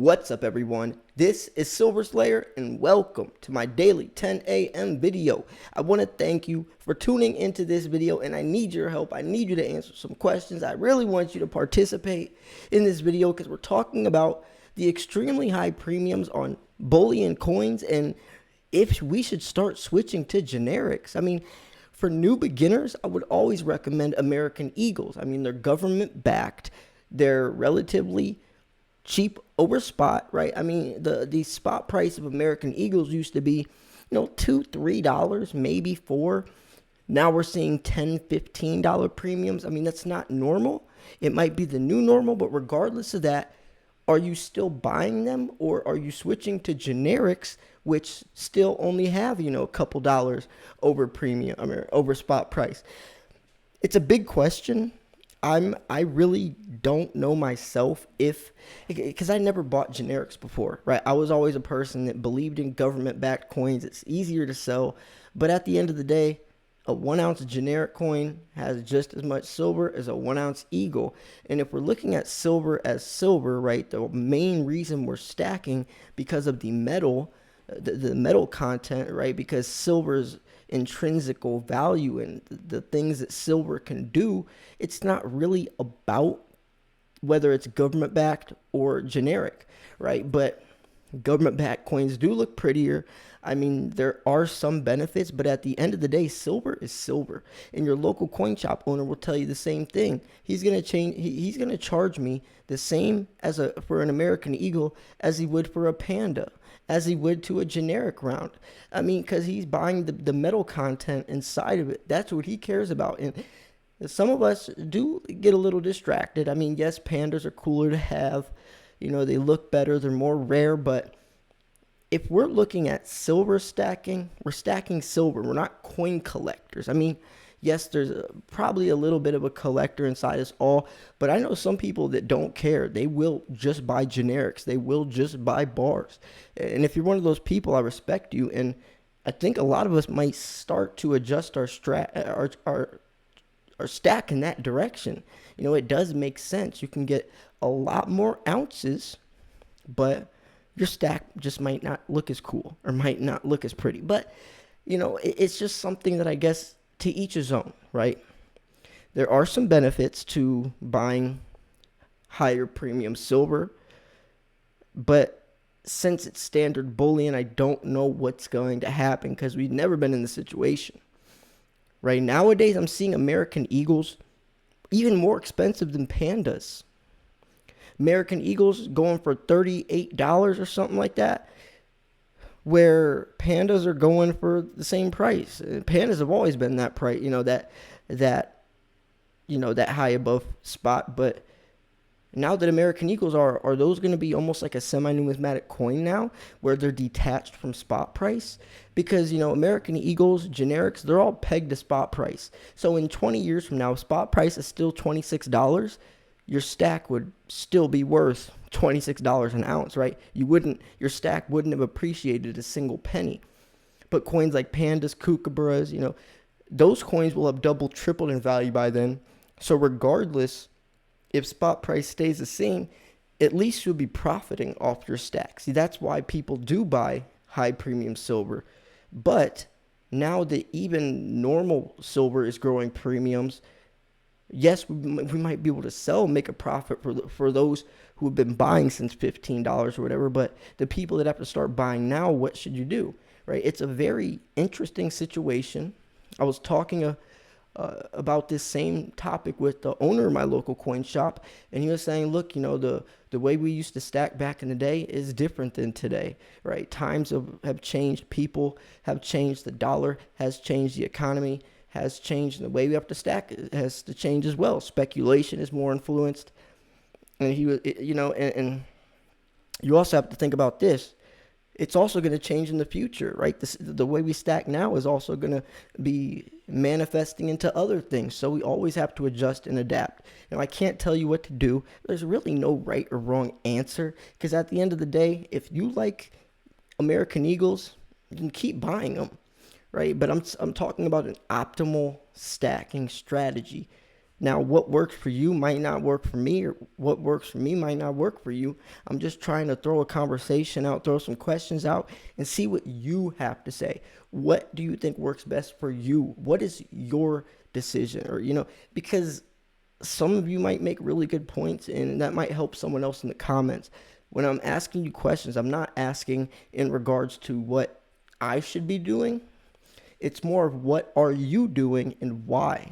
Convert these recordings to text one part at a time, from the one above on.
What's up, everyone? This is Silver Slayer, and welcome to my daily 10 a.m. video. I want to thank you for tuning into this video, and I need your help. I need you to answer some questions. I really want you to participate in this video because we're talking about the extremely high premiums on Bullion coins and if we should start switching to generics. I mean, for new beginners, I would always recommend American Eagles. I mean, they're government backed. They're relatively cheap over spot, right? I mean, the spot price of American Eagles used to be, $2-3, maybe $4. Now we're seeing $10-15 premiums. I mean, that's not normal. It might be the new normal, but regardless of that, are you still buying them, or are you switching to generics, which still only have, a couple dollars over premium, over spot price? It's a big question. I really don't know myself because I never bought generics before, right? I was always a person that believed in government-backed coins. It's easier to sell, but at the end of the day, a 1 ounce generic coin has just as much silver as a 1 ounce Eagle. And if we're looking at silver as silver, right, the main reason we're stacking because of the metal, the metal content, right? Because silver's intrinsical value and the things that silver can do, it's not really about whether it's government backed or generic, right? But government backed coins do look prettier. I mean, there are some benefits, but at the end of the day, silver is silver. And your local coin shop owner will tell you the same thing. He's going to he's going to charge me the same for an American Eagle as he would for a Panda, as he would to a generic round. I mean, because he's buying the metal content inside of it. That's what he cares about. And some of us do get a little distracted. I mean, yes, Pandas are cooler to have. They look better. They're more rare. But if we're looking at silver stacking, we're stacking silver. We're not coin collectors. I mean, yes, there's probably a little bit of a collector inside us all, but I know some people that don't care. They will just buy generics. They will just buy bars. And if you're one of those people, I respect you. And I think a lot of us might start to adjust our stack in that direction. It does make sense. You can get a lot more ounces, but your stack just might not look as cool or might not look as pretty. But, it's just something that I guess to each his own, right? There are some benefits to buying higher premium silver, but since it's standard bullion, I don't know what's going to happen because we've never been in the situation. Right nowadays, I'm seeing American Eagles even more expensive than Pandas. American Eagles going for $38 or something like that, where Pandas are going for the same price. Pandas have always been that price, that high above spot. But now that American Eagles are those going to be almost like a semi-numismatic coin now, where they're detached from spot price? Because, American Eagles, generics, they're all pegged to spot price. So in 20 years from now, if spot price is still $26, your stack would still be worth $26 an ounce, right? Your stack wouldn't have appreciated a single penny. But coins like Pandas, Kookaburras, those coins will have doubled, tripled in value by then. So regardless, if spot price stays the same, at least you'll be profiting off your stack. See, that's why people do buy high premium silver. But now that even normal silver is growing premiums, yes, we might be able to sell, make a profit for those who have been buying since $15 or whatever. But the people that have to start buying now, what should you do, right? It's a very interesting situation. I was talking about this same topic with the owner of my local coin shop, and he was saying, look, the way we used to stack back in the day is different than today, right? Times have changed. People have changed. The dollar has changed. The economy has changed, and the way we have to stack has to change as well. Speculation is more influenced, and and you also have to think about this. It's also going to change in the future, right? The way we stack now is also going to be manifesting into other things. So we always have to adjust and adapt. I can't tell you what to do. There's really no right or wrong answer, because at the end of the day, if you like American Eagles, you can keep buying them, right? But I'm talking about an optimal stacking strategy. Now, what works for you might not work for me, or what works for me might not work for you. I'm just trying to throw a conversation out, throw some questions out, and see what you have to say. What do you think works best for you? What is your decision? Or, because some of you might make really good points, and that might help someone else in the comments. When I'm asking you questions, I'm not asking in regards to what I should be doing. It's more of what are you doing and why?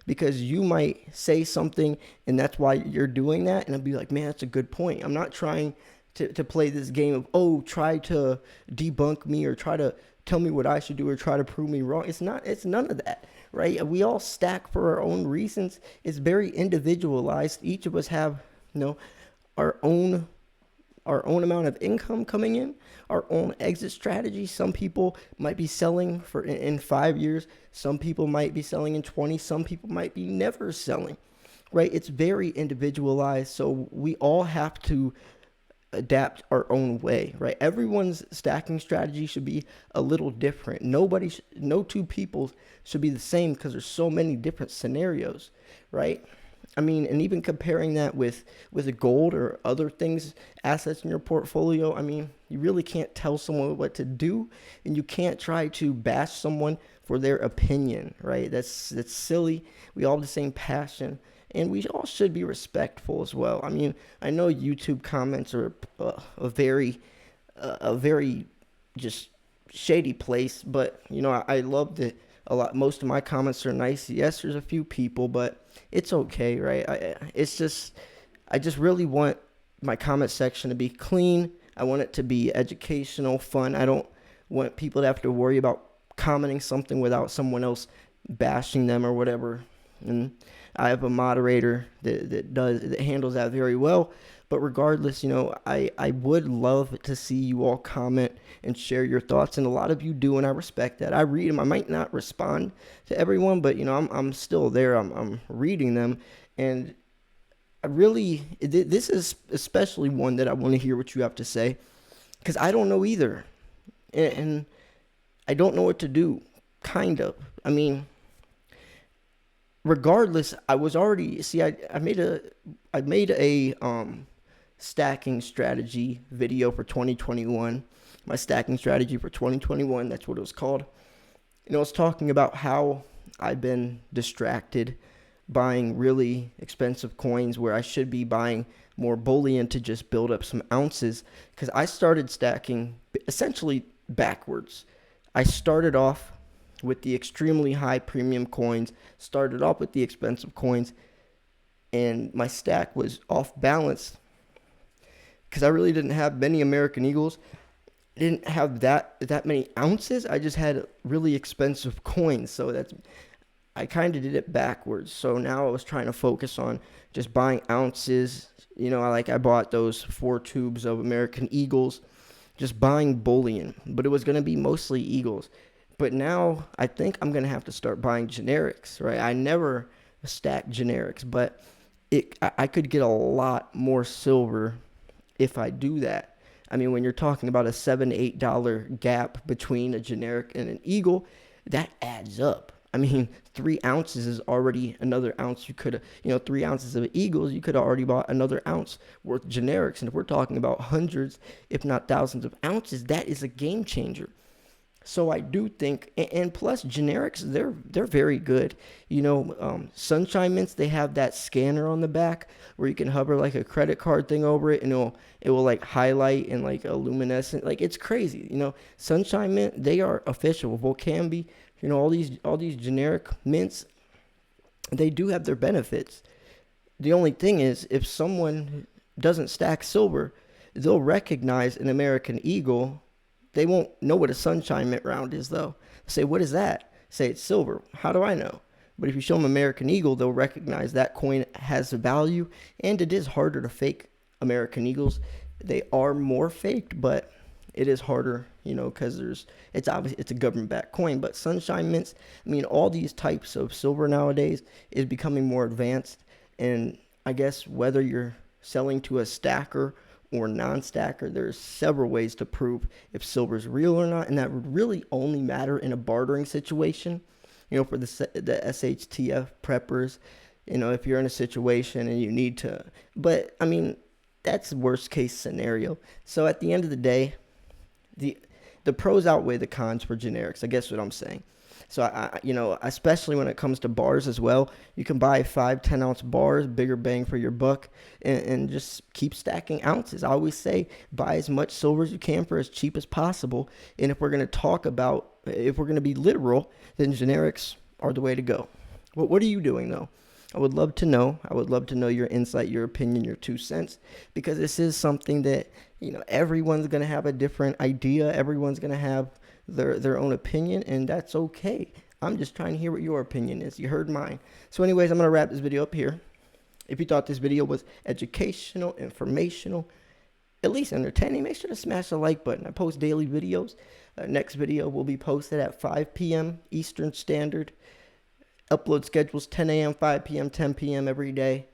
Because you might say something and that's why you're doing that. And I'll be like, man, that's a good point. I'm not trying to play this game of, oh, try to debunk me or try to tell me what I should do or try to prove me wrong. It's none of that, right? We all stack for our own reasons. It's very individualized. Each of us have, our own amount of income coming in, our own exit strategy. Some people might be selling for in 5 years. Some people might be selling in 20. Some people might be never selling, right? It's very individualized. So we all have to adapt our own way, right? Everyone's stacking strategy should be a little different. No two people should be the same because there's so many different scenarios, right? I mean, and even comparing that with a gold or other things, assets in your portfolio, I mean, you really can't tell someone what to do, and you can't try to bash someone for their opinion, right? That's silly. We all have the same passion, and we all should be respectful as well. I mean, I know YouTube comments are a very just shady place, but I love that a lot. Most of my comments are nice. Yes, there's a few people, but it's okay, right? I just really want my comment section to be clean. I want it to be educational, fun. I don't want people to have to worry about commenting something without someone else bashing them or whatever. And I have a moderator that handles that very well. But regardless, I would love to see you all comment and share your thoughts, and a lot of you do, and I respect that. I read them. I might not respond to everyone, but I'm still there. I'm reading them, and this is especially one that I want to hear what you have to say, because I don't know either, and I don't know what to do. Kind of. I mean, regardless, I was already I made a stacking strategy video for 2021. My stacking strategy for 2021, that's what it was called. I was talking about how I've been distracted buying really expensive coins where I should be buying more bullion to just build up some ounces, because I started stacking essentially backwards. I started off with the extremely high premium coins, started off with the expensive coins, and my stack was off balance because I really didn't have many American Eagles. I didn't have that many ounces. I just had really expensive coins, so I kind of did it backwards. So now I was trying to focus on just buying ounces. I bought those 4 tubes of American Eagles, just buying bullion, but it was going to be mostly Eagles. But now I think I'm going to have to start buying generics, right? I never stacked generics, but I could get a lot more silver if I do that. I mean, when you're talking about a $7, $8 gap between a generic and an Eagle, that adds up. I mean, 3 ounces is already another ounce. You could, 3 ounces of Eagles, you could have already bought another ounce worth generics. And if we're talking about hundreds, if not thousands of ounces, that is a game changer. So I do think, and plus generics, they're very good. Sunshine Mints, they have that scanner on the back where you can hover like a credit card thing over it, and it will like highlight and like a luminescent. Like, it's crazy. Sunshine Mint, they are official. Volcambi, all these generic mints, they do have their benefits. The only thing is, if someone doesn't stack silver, they'll recognize an American Eagle. They won't know what a Sunshine Mint round is, though. Say, what is that? Say, it's silver. How do I know? But if you show them American Eagle, they'll recognize that coin has a value, and it is harder to fake American Eagles. They are more faked, but it is harder, because it's obviously it's a government-backed coin. But Sunshine Mints, I mean, all these types of silver nowadays is becoming more advanced, and I guess whether you're selling to a stacker or non-stacker, there's several ways to prove if silver's real or not, and that would really only matter in a bartering situation. For the SHTF preppers, if you're in a situation and you need to. But I mean, that's worst case scenario. So at the end of the day, the the pros outweigh the cons for generics. I guess what I'm saying. So especially when it comes to bars as well, you can buy 5, 10 ounce bars, bigger bang for your buck, and just keep stacking ounces. I always say buy as much silver as you can for as cheap as possible. And if we're going to if we're going to be literal, then generics are the way to go. Well, what are you doing though? I would love to know. I would love to know your insight, your opinion, your 2 cents, because this is something that, everyone's going to have a different idea. Everyone's going to have their own opinion, and that's okay. I'm just trying to hear what your opinion is. You heard mine. So anyways, I'm going to wrap this video up here. If you thought this video was educational, informational, at least entertaining, make sure to smash the like button. I post daily videos. Next video will be posted at 5 p.m. Eastern Standard. Upload schedules 10 a.m., 5 p.m., 10 p.m. every day.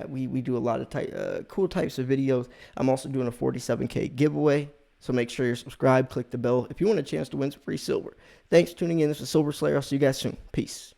We do a lot of cool types of videos. I'm also doing a 47K giveaway. So make sure you're subscribed, click the bell if you want a chance to win some free silver. Thanks for tuning in. This is Silver Slayer. I'll see you guys soon. Peace.